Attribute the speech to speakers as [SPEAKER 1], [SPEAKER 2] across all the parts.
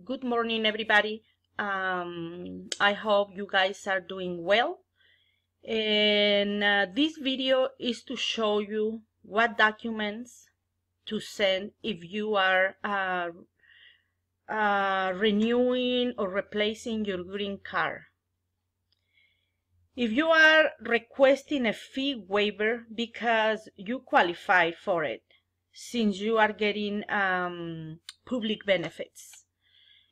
[SPEAKER 1] Good morning, everybody. I hope you guys are doing well. And this video is to show you what documents to send if you are renewing or replacing your green card. If you are requesting a fee waiver because you qualified for it, since you are getting public benefits.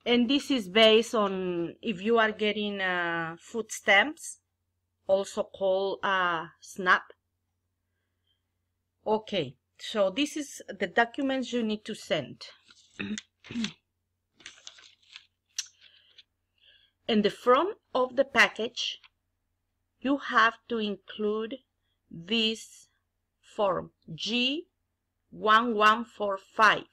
[SPEAKER 1] And this is based on if you are getting food stamps, also called SNAP. Okay, so this is the documents you need to send. In the front of the package, you have to include this form, G1145.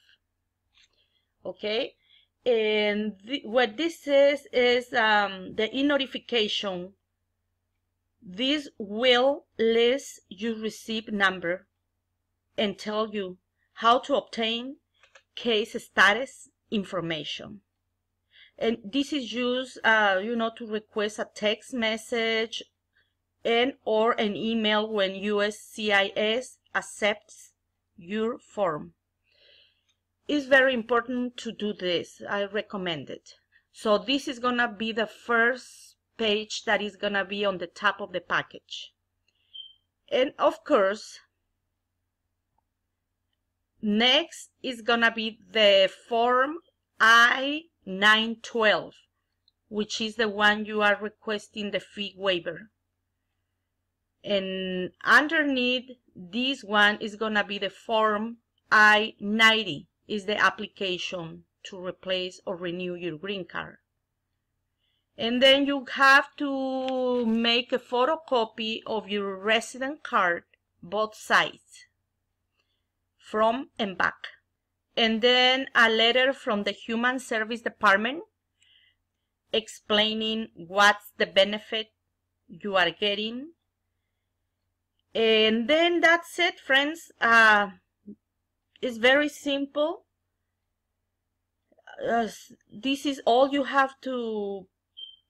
[SPEAKER 1] Okay? And what this is the e-notification. This will list your receipt number and tell you how to obtain case status information. And this is used, to request a text message and or an email when USCIS accepts your form. It's very important to do this. I recommend it. So this is gonna be the first page that is gonna be on the top of the package. And of course, next is gonna be the form I-912, which is the one you are requesting the fee waiver. And underneath this one is gonna be the form I-90. Is the application to replace or renew your green card. And then you have to make a photocopy of your resident card, both sides, front and back. And then a letter from the Human Service Department explaining what's the benefit you are getting. And then that's it, friends. It's very simple. This is all you have to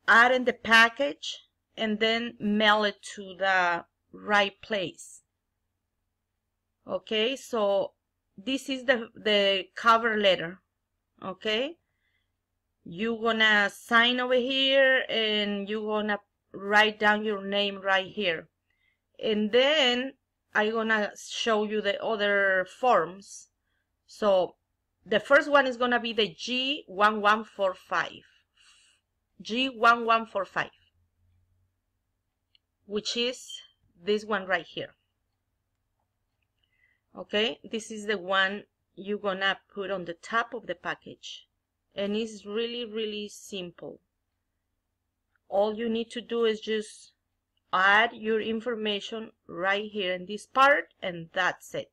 [SPEAKER 1] add in the package and then mail it to the right place. Okay, so this is the cover letter. Okay, you're gonna sign over here and you're gonna write down your name right here. And then I'm gonna show you the other forms. So the first one is gonna be the G1145. G1145, which is this one right here. Okay, this is the one you're gonna put on the top of the package. And it's really simple. All you need to do is just add your information right here in this part, and that's it.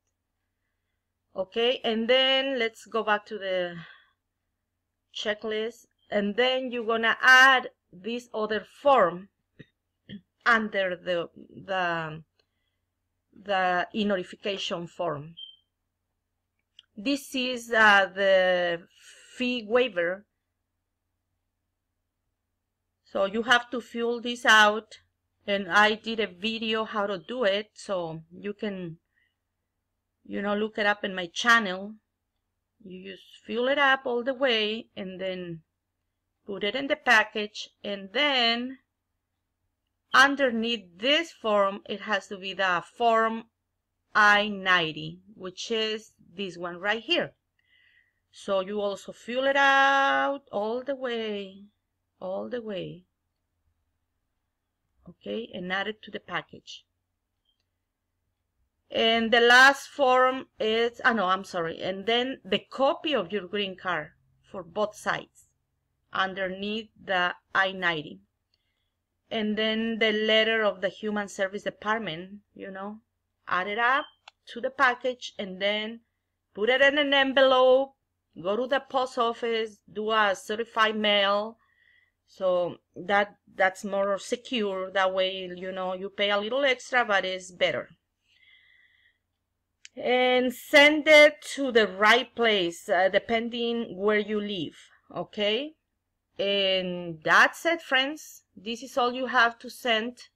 [SPEAKER 1] Okay, and then let's go back to the checklist, and then you're gonna add this other form under the e-notification form. This is the fee waiver. So you have to fill this out. And I did a video how to do it, so you can, look it up in my channel. You just fill it up all the way and then put it in the package. And then underneath this form, it has to be the form I-90, which is this one right here. So you also fill it out all the way. Okay, and add it to the package. And the last form is, and then the copy of your green card for both sides underneath the I-90. And then the letter of the Human Service Department, add it up to the package and then put it in an envelope, go to the post office, do a certified mail. So that's more secure. That way, you pay a little extra, but it's better. And send it to the right place, depending where you live. Okay, and that's it, friends. This is all you have to send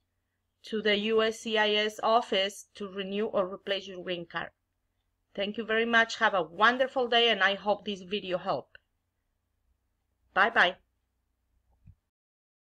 [SPEAKER 1] to the USCIS office to renew or replace your green card. Thank you very much. Have a wonderful day, and I hope this video helped. Bye-bye.